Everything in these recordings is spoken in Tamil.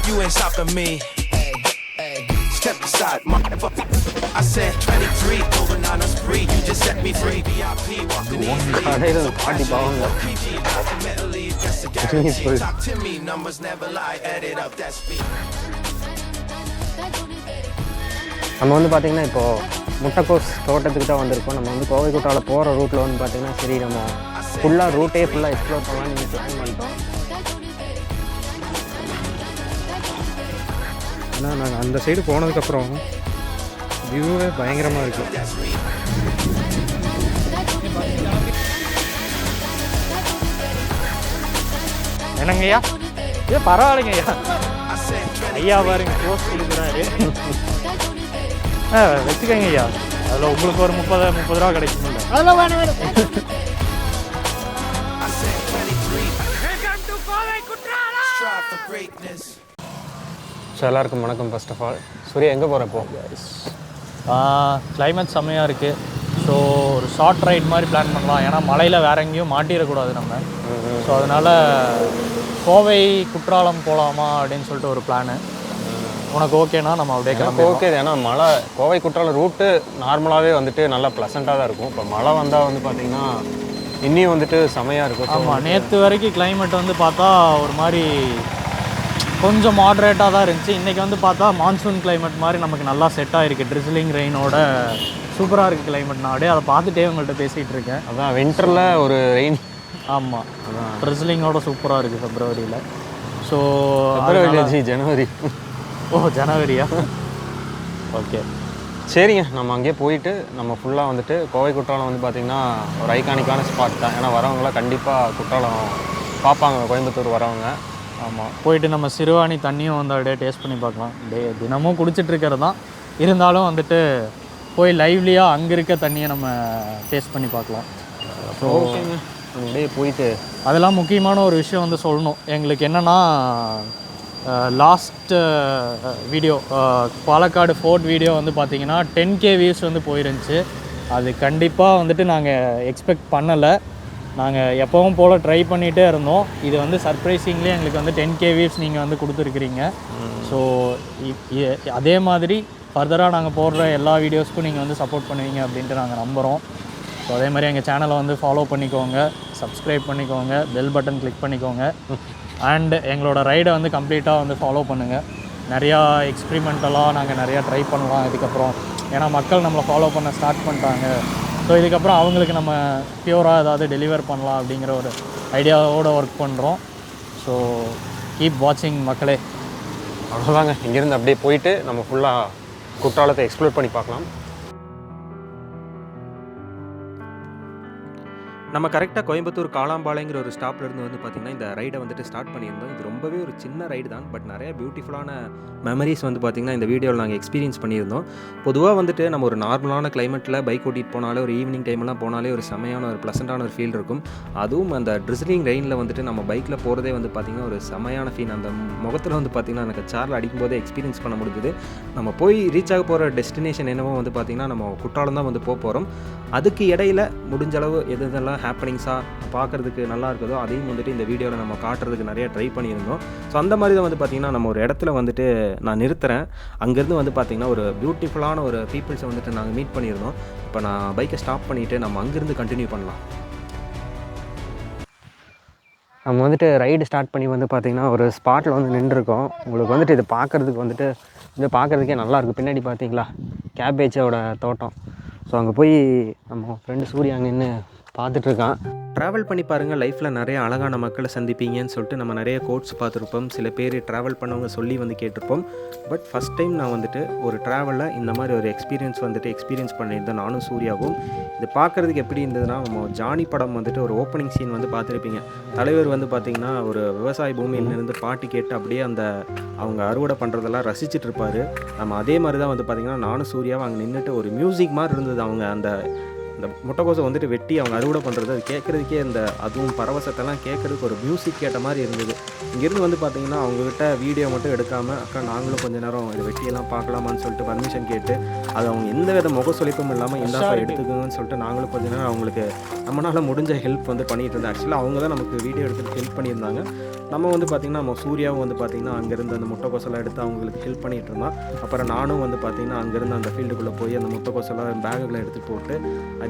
You ain't stopping me. Step aside, motherfucker. I said 23 going on a spree. You just set me free. VIP walking in. Talk to me, numbers never lie. Add it up, that's me. நம்ம வந்து பார்த்திங்கன்னா இப்போது முட்டைக்கோஸ் தோட்டத்துக்கு தான் வந்திருக்கோம். நம்ம வந்து கோவை குற்றாலம் போகிற ரூட்டில் வந்து பார்த்திங்கன்னா சரி நம்ம ஃபுல்லாக ரூட்டே ஃபுல்லாக எக்ஸ்ப்ளோர் பண்ணலாம்னு நீங்கள் பிளான் பண்ணிட்டோம். ஏன்னா நாங்கள் அந்த சைடு போனதுக்கப்புறம் வியூவே பயங்கரமாக இருக்குது. என்னங்கய்யா? ஏ பரவாயில்லைங்க ஐயா. ஐயா பாருங்க க்ளோஸ் கொடுக்குறாரு. வச்சுக்கோங்க ஐயா. அதில் உங்களுக்கு ஒரு 30 ரூபா கிடைக்கும். அதெல்லாம் வேணும் வேணும். ஸோ எல்லாருக்கும் வணக்கம். ஃபர்ஸ்ட் ஆஃப் ஆல் சூர்யா எங்கே போகிறப்போ? கிளைமேட் செம்மையாக இருக்குது. ஸோ ஒரு ஷார்ட் ரைட் மாதிரி பிளான் பண்ணலாம். ஏன்னா மலையில் வேறு எங்கேயும் மாட்டிடக்கூடாது நம்ம. ஸோ அதனால் கோவை குற்றாலம் போகலாமா அப்படின்னு சொல்லிட்டு ஒரு பிளானு. உனக்கு ஓகேனா நம்ம அப்படியே கிளம்பி ஓகே. ஏன்னா மழை கோவை குற்றாலம் ரூட்டு நார்மலாகவே வந்துட்டு நல்லா ப்ளசண்ட்டாக தான் இருக்கும். இப்போ மழை வந்தால் வந்து பார்த்திங்கன்னா இன்னும் வந்துட்டு செமையாக இருக்கும். ஆமாம், நேற்று வரைக்கும் கிளைமேட் வந்து பார்த்தா ஒரு மாதிரி கொஞ்சம் மாட்ரேட்டாக தான் இருந்துச்சு. இன்றைக்கி வந்து பார்த்தா மான்சூன் கிளைமேட் மாதிரி நமக்கு நல்லா செட் ஆகிருக்கு. ட்ரிஸ்லிங் ரெயினோட சூப்பராக இருக்குது கிளைமேட். நான் அப்படியே அதை பார்த்துட்டே உங்கள்கிட்ட பேசிகிட்டு இருக்கேன். அதான் வின்டரில் ஒரு ரெயின். ஆமாம், அதான் ட்ரிஸ்லிங்கோட சூப்பராக இருக்குது ஃபெப்ரவரியில். ஸோ ஜனவரி. ஓ ஜனவரியா? ஓகே சரிங்க. நம்ம அங்கேயே போயிட்டு நம்ம ஃபுல்லாக வந்துட்டு கோவை குற்றாலம் வந்து பார்த்திங்கன்னா ஒரு ஐகானிக்கான ஸ்பாட் தான். ஏன்னா வரவங்களாம் கண்டிப்பாக குற்றாலம் பார்ப்பாங்க, கோயம்புத்தூர் வரவங்க. ஆமாம், போயிட்டு நம்ம சிறுவாணி தண்ணியும் வந்து அப்படியே டேஸ்ட் பண்ணி பார்க்கலாம். தினமும் குடிச்சிட்ருக்கிறது தான், இருந்தாலும் வந்துட்டு போய் லைவ்லியாக அங்கே இருக்க தண்ணியை நம்ம டேஸ்ட் பண்ணி பார்க்கலாம். ஸோ ஓகேங்க, அப்படியே போயிட்டு அதெல்லாம் முக்கியமான ஒரு விஷயம் வந்து சொல்லணும். எங்களுக்கு என்னென்னா last video Palakkad fort video வந்து பார்த்திங்கன்னா 10K வியூஸ் வந்து போயிருந்துச்சு. அது கண்டிப்பாக வந்துட்டு நாங்கள் எக்ஸ்பெக்ட் பண்ணலை. நாங்கள் எப்பவும் போல் ட்ரை பண்ணிகிட்டே இருந்தோம். இது வந்து சர்ப்ரைசிங்லேயே எங்களுக்கு வந்து 10K வியூஸ் நீங்கள் வந்து கொடுத்துருக்குறீங்க. ஸோ அதே மாதிரி ஃபர்தராக நாங்கள் போடுற எல்லா வீடியோஸ்க்கும் நீங்கள் வந்து சப்போர்ட் பண்ணுவீங்க அப்படின்ட்டு நாங்கள் நம்புகிறோம். ஸோ அதே மாதிரி எங்கள் சேனலை வந்து ஃபாலோ பண்ணிக்கோங்க, சப்ஸ்கிரைப் பண்ணிக்கோங்க, பெல் பட்டன் கிளிக் பண்ணிக்கோங்க. அண்ட் எங்களோட ரைடை வந்து கம்ப்ளீட்டாக வந்து ஃபாலோ பண்ணுங்கள். நிறையா எக்ஸ்பிரிமெண்டலாக நாங்கள் நிறையா ட்ரை பண்ணலாம் இதுக்கப்புறம். ஏன்னா மக்கள் நம்மளை ஃபாலோ பண்ண ஸ்டார்ட் பண்ணிட்டாங்க. ஸோ இதுக்கப்புறம் அவங்களுக்கு நம்ம பியூராக ஏதாவது டெலிவர் பண்ணலாம் அப்படிங்கிற ஒரு ஐடியாவோடு ஒர்க் பண்ணுறோம். ஸோ கீப் வாட்சிங் மக்களே. அவ்வளோதாங்க. இங்கேருந்து அப்படியே போயிட்டு நம்ம ஃபுல்லாக குற்றாலத்தை எக்ஸ்ப்ளோர் பண்ணி பார்க்கலாம். நம்ம கரெக்டாக கோயம்புத்தூர் காளாம்பாளையங்கிற ஒரு ஸ்டாப்லேருந்து வந்து பார்த்திங்கன்னா இந்த ரைடை வந்துட்டு ஸ்டார்ட் பண்ணியிருந்தோம். இது ரொம்பவே ஒரு சின்ன ரைடு தான், பட் நிறைய பியூட்டிஃபுல்லான மெமரிஸ் வந்து பார்த்திங்கன்னா இந்த வீடியோவில் நாங்கள் எக்ஸ்பீரியன்ஸ் பண்ணியிருந்தோம். பொதுவாக வந்துட்டு நம்ம ஒரு நார்மலான கிளைமேட்டில் பைக் ஓட்டிகிட்டு போனாலே ஒரு ஈவினிங் டைம்லாம் போனாலே ஒரு செமையான ஒரு ப்ளசண்ட்டான ஒரு ஃபீல் இருக்கும். அதுவும் அந்த ட்ரிஸ்லிங் ரெயினில் வந்துட்டு நம்ம பைக்கில் போகிறதே வந்து பார்த்திங்கன்னா ஒரு செமையான ஃபீல். அந்த முகத்தில் வந்து பார்த்திங்கன்னா எனக்கு சாரில் அடிக்கும்போதே எக்ஸ்பீரியன்ஸ் பண்ண முடிஞ்சுது. நம்ம போய் ரீச் ஆக போகிற டெஸ்டினேஷன் என்னவோ வந்து பார்த்திங்கன்னா நம்ம குற்றாலம் தான் வந்து போகிறோம். அதுக்கு இடையில் முடிஞ்சளவு எதெல்லாம் ஹேப்பனிங்ஸாக பார்க்குறதுக்கு நல்லா இருக்குதோ அதையும் வந்துட்டு இந்த வீடியோவில் நம்ம காட்டுறதுக்கு நிறைய ட்ரை பண்ணியிருந்தோம். ஸோ அந்த மாதிரி தான் வந்து பார்த்திங்கன்னா நம்ம ஒரு இடத்துல வந்துட்டு நான் நிறுத்துகிறேன். அங்கேருந்து வந்து பார்த்திங்கன்னா ஒரு பியூட்டிஃபுல்லான ஒரு பீப்புள்ஸை வந்துட்டு நாங்கள் மீட் பண்ணியிருந்தோம். இப்போ நான் பைக்கை ஸ்டாப் பண்ணிவிட்டு நம்ம அங்கேருந்து கண்டினியூ பண்ணலாம். நம்ம வந்துட்டு ரைடு ஸ்டார்ட் பண்ணி வந்து பார்த்திங்கன்னா ஒரு ஸ்பாட்டில் வந்து நின்றுருக்கோம். உங்களுக்கு வந்துட்டு இது பார்க்குறதுக்கு வந்துட்டு இது பார்க்குறதுக்கே நல்லாயிருக்கும். பின்னாடி பார்த்தீங்களா கேபேஜோட தோட்டம். ஸோ அங்கே போய் நம்ம ஃப்ரெண்டு சூர்யா அங்கே நின்று பார்த்துட்ருக்கான். ட்ராவல் பண்ணி பாருங்கள், லைஃப்பில் நிறைய அழகான மக்களை சந்திப்பீங்கன்னு சொல்லிட்டு நம்ம நிறைய கோட்ஸ் பார்த்துருப்போம். சில பேர் ட்ராவல் பண்ணவங்க சொல்லி வந்து கேட்டிருப்போம். பட் ஃபஸ்ட் டைம் நான் வந்துட்டு ஒரு ட்ராவலில் இந்த மாதிரி ஒரு எக்ஸ்பீரியன்ஸ் பண்ணியிருந்தேன் நானும் சூர்யாவும். இது பார்க்குறதுக்கு எப்படி இருந்ததுன்னா, நம்ம ஜானி படம் வந்துட்டு ஒரு ஓப்பனிங் சீன் வந்து பார்த்துருப்பீங்க. தலைவர் வந்து பார்த்திங்கன்னா ஒரு விவசாய பூமியிலிருந்து பாட்டு கேட்டு அப்படியே அந்த அவங்க அறுவடை பண்ணுறதெல்லாம் ரசிச்சுட்டு இருப்பார். நம்ம அதே மாதிரி தான் வந்து பார்த்திங்கன்னா நானும் சூர்யாவும் அங்கே நின்றுட்டு ஒரு மியூசிக் மாதிரி இருந்தது அவங்க அந்த இந்த முட்டைக்கோஸை வந்துட்டு வெட்டி அவங்க அறுவடை பண்ணுறது அது கேட்குறதுக்கே இந்த அதுவும் பரவசத்தெல்லாம் கேட்குறதுக்கு ஒரு மியூசிக் கேட்ட மாதிரி இருந்தது. இங்கேருந்து வந்து பார்த்திங்கன்னா அவங்கக்கிட்ட வீடியோ மட்டும் எடுக்காமல் அக்கா நாங்களும் கொஞ்சம் நேரம் இதை வெட்டியெல்லாம் பார்க்கலாமான்னு சொல்லிட்டு பர்மிஷன் கேட்டு அது அவங்க எந்த வித முகசொலிப்பும் இல்லாமல் இந்தாப்பா எடுத்துக்கோங்கன்னு சொல்லிட்டு நாங்களும் கொஞ்சம் நேரம் அவங்களுக்கு நம்மளால் முடிஞ்ச ஹெல்ப் வந்து பண்ணிகிட்டு இருந்தோம். ஆக்சுவலாக அவங்க தான் நமக்கு வீடியோ எடுத்துகிட்டு ஹெல்ப் பண்ணியிருந்தாங்க. நம்ம வந்து பார்த்திங்கன்னா நம்ம சூர்யாவும் வந்து பார்த்திங்கன்னா அங்கேருந்து அந்த முட்டைக்கோசெல்லாம் எடுத்து அவங்களுக்கு ஹெல்ப் பண்ணிகிட்டு இருந்தான். அப்புறம் நானும் வந்து பார்த்திங்கன்னா அங்கேருந்து அந்த ஃபீல்டுக்குள்ளே போய் அந்த முட்டைக்கோசெல்லாம் பேக்குகளை எடுத்து போட்டு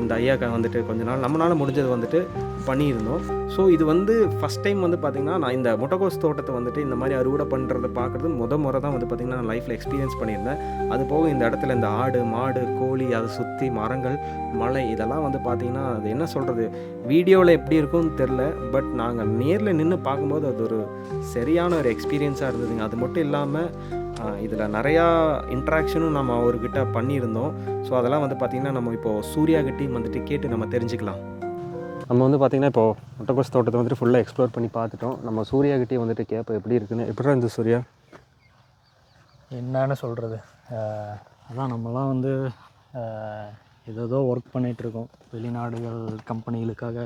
இந்த ஐயாக்கா வந்துட்டு கொஞ்ச நாள் நம்மளால் முடிஞ்சது வந்துட்டு பண்ணியிருந்தோம். ஸோ இது வந்து ஃபஸ்ட் டைம் வந்து பார்த்திங்கன்னா நான் இந்த முட்டைக்கோஸ் தோட்டத்தை வந்துட்டு இந்த மாதிரி அறுவடை பண்ணுறதை பார்க்குறது முறை தான் வந்து பார்த்திங்கன்னா நான் லைஃப்பில் எக்ஸ்பீரியன்ஸ் பண்ணியிருந்தேன். அது போக இந்த இடத்துல இந்த ஆடு மாடு கோழி அதை சுற்றி மரங்கள் மலை இதெல்லாம் வந்து பார்த்திங்கன்னா அது என்ன சொல்கிறது வீடியோவில் எப்படி இருக்கும்னு தெரில. பட் நாங்கள் நேரில் நின்று பார்க்கும்போது அது ஒரு சரியான ஒரு எக்ஸ்பீரியன்ஸாக இருந்ததுங்க. அது மட்டும் இல்லாமல் இதில் நிறையா இன்ட்ராக்ஷனும் நம்ம அவர்கிட்ட பண்ணியிருந்தோம். ஸோ அதெல்லாம் வந்து பார்த்திங்கன்னா நம்ம இப்போது சூர்யாகிட்டையும் வந்துட்டு கேட்டு நம்ம தெரிஞ்சுக்கலாம். நம்ம வந்து பார்த்திங்கன்னா இப்போது முட்டைக்கோஸ் தோட்டத்தை வந்துட்டு ஃபுல்லாக எக்ஸ்ப்ளோர் பண்ணி பார்த்துட்டோம். நம்ம சூர்யாகிட்டே வந்துட்டு கேட்போம் எப்படி இருக்குன்னு. எப்படி இருந்தது சூர்யா? என்னன்னு சொல்கிறது, அதான் நம்மலாம் வந்து ஏதோ ஒர்க் பண்ணிகிட்ருக்கோம், வெளிநாடுகள் கம்பெனிகளுக்காக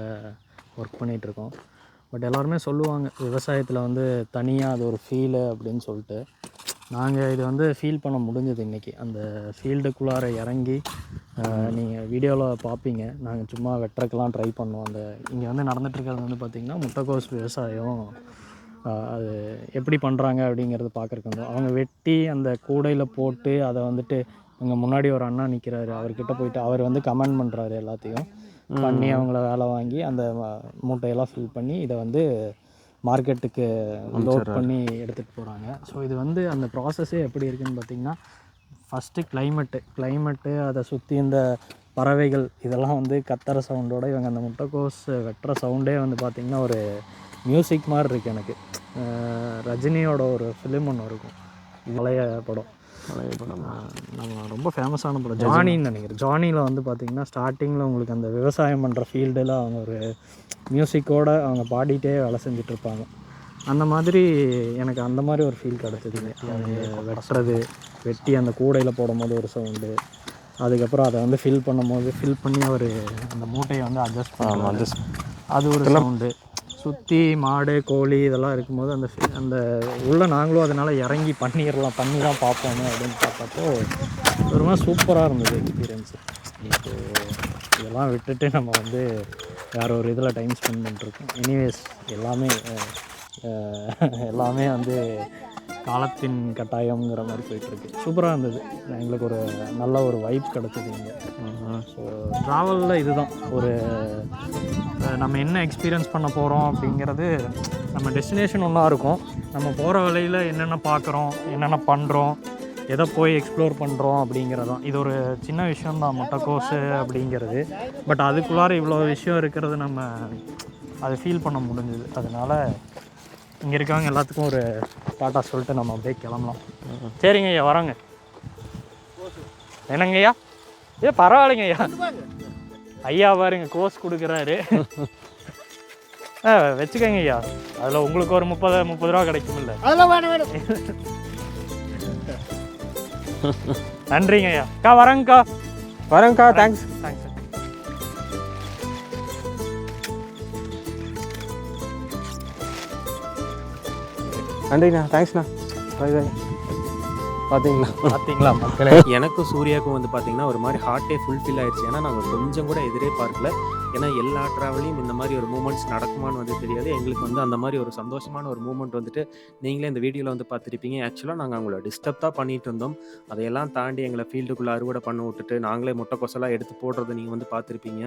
ஒர்க் பண்ணிகிட்ருக்கோம். பட் எல்லாருமே சொல்லுவாங்க விவசாயத்தில் வந்து தனியாக அது ஒரு ஃபீலு அப்படின்னு சொல்லிட்டு. நாங்கள் இது வந்து ஃபீல் பண்ண முடிஞ்சது இன்றைக்கி. அந்த ஃபீல்டுக்குள்ளார இறங்கி நீங்கள் வீடியோவில் பார்ப்பீங்க. நாங்கள் சும்மா வெட்டுறக்கெல்லாம் ட்ரை பண்ணோம். அந்த இங்கே வந்து நடந்துகிட்ருக்கிறது வந்து பார்த்திங்கன்னா முட்டைக்கோஸ் விவசாயம். அது எப்படி பண்ணுறாங்க அப்படிங்கிறது பார்க்குறக்கு வந்து அவங்க வெட்டி அந்த கூடையில் போட்டு அதை வந்துட்டு இங்கே முன்னாடி ஒரு அண்ணா நிற்கிறாரு, அவர்கிட்ட போயிட்டு அவர் வந்து கமெண்ட் பண்ணுறாரு, எல்லாத்தையும் பண்ணி அவங்கள வேலை வாங்கி அந்த மூட்டையெல்லாம் ஃபில் பண்ணி இதை வந்து மார்க்கெட்டுக்கு லோட் பண்ணி எடுத்துகிட்டு போகிறாங்க. ஸோ இது வந்து அந்த ப்ராசஸே எப்படி இருக்குதுன்னு பார்த்திங்கன்னா ஃபஸ்ட்டு கிளைமேட்டு அதை சுற்றி இந்த பறவைகள் இதெல்லாம் வந்து கத்துற சவுண்டோடு இவங்க அந்த முட்டைக்கோஸ் வெட்டுற சவுண்டே வந்து பார்த்திங்கன்னா ஒரு மியூசிக் மாதிரி இருக்குது. எனக்கு ரஜினியோட ஒரு ஃபிலிம் ஒன்று இருக்கும், பழைய படம் நம்ம ரொம்ப ஃபேமஸான படம் ஜானின்னு நினைக்கிறேன். ஜானியில் வந்து பார்த்திங்கன்னா ஸ்டார்டிங்கில் உங்களுக்கு அந்த விவசாயம் பண்ணுற ஃபீல்டில் அவங்க ஒரு மியூசிக்கோடு அவங்க பாடிட்டே வேலை செஞ்சிட்ருப்பாங்க. அந்த மாதிரி எனக்கு அந்த மாதிரி ஒரு ஃபீல் கிடச்சிதுங்க. அந்த வெட்டுறது வெட்டி அந்த கூடையில் போடும் போது ஒரு சவுண்டு, அதுக்கப்புறம் அதை வந்து ஃபில் பண்ணி அவர் அந்த மூட்டையை வந்து அட்ஜஸ்ட் பண்ணுவாங்க, அது ஒரு சவுண்டு. சுற்றி மாடு கோழி இதெல்லாம் இருக்கும்போது அந்த உள்ள நாங்களும் அதனால் இறங்கி பண்ணி தான் பார்ப்போமே அப்படின்னு பார்த்தப்போ ஒரு மாதிரி சூப்பராக இருந்தது எக்ஸ்பீரியன்ஸு. இப்போ இதெல்லாம் விட்டுட்டு நம்ம வந்து வேறு ஒரு இதில் டைம் ஸ்பெண்ட் பண்ணிட்டுருக்கோம். எனிவேஸ் எல்லாமே வந்து காலத்தின் கட்டாயங்கிற மாதிரி போயிட்டுருக்கு. சூப்பராக இருந்தது. எங்களுக்கு ஒரு நல்ல ஒரு வைப் கிடச்சிது இங்கே. ஸோ ட்ராவலில் இதுதான் ஒரு நம்ம என்ன எக்ஸ்பீரியன்ஸ் பண்ண போகிறோம் அப்படிங்கிறது, நம்ம டெஸ்டினேஷன் ஒன்றா இருக்கும், நம்ம போகிற வழியில் என்னென்ன பார்க்குறோம், என்னென்ன பண்ணுறோம், எதை போய் எக்ஸ்ப்ளோர் பண்ணுறோம் அப்படிங்கிறதான். இது ஒரு சின்ன விஷயந்தான் முட்டைக்கோஸு அப்படிங்கிறது. பட் அதுக்குள்ளார இவ்வளோ விஷயம் இருக்கிறது நம்ம அதை ஃபீல் பண்ண முடிஞ்சுது. அதனால் இங்கே இருக்கவங்க எல்லாத்துக்கும் ஒரு டாட்டா சொல்லிட்டு நம்ம அப்படியே கிளம்பலாம். சரிங்க ஐயா, வரோங்க. என்னங்க ஐயா? பரவாயில்லைங்க ஐயா. ஐயா பாருங்க கோர்ஸ் கொடுக்குறாரு. வச்சுக்கோங்க ஐயா, அதில் உங்களுக்கு ஒரு 30 ரூபா கிடைக்கும். இல்லை நன்றிங்க ஐயா. வரேங்க்கா. தேங்க்ஸ். நன்றிண்ணா, தேங்க்ஸ்ண்ணா. பாய். பார்த்தீங்களா மக்களே, எனக்கும் சூர்யாவுக்கும் வந்து பார்த்தீங்கன்னா ஒரு மாதிரி ஹார்ட்டே ஃபுல்ஃபில் ஆயிடுச்சு. ஏன்னா நாங்கள் கொஞ்சம் கூட எதிரே பார்க்கல. ஏன்னா எல்லா ட்ராவலையும் இந்த மாதிரி ஒரு மூமெண்ட்ஸ் நடக்குமான்னு வந்து தெரியாது. எங்களுக்கு வந்து அந்த மாதிரி ஒரு சந்தோஷமான ஒரு மூமெண்ட் வந்துட்டு நீங்களே இந்த வீடியோவில் வந்து பார்த்துருப்பீங்க. ஆக்சுவலாக நாங்கள் அவங்கள டிஸ்டர்ப் தான் பண்ணிகிட்டு இருந்தோம். அதையெல்லாம் தாண்டி எங்களை ஃபீல்டுக்குள்ளே அறுவடை பண்ண விட்டுட்டு நாங்களே முட்டைக்கோசெல்லாம் எடுத்து போடுறதை நீங்கள் வந்து பார்த்துருப்பீங்க.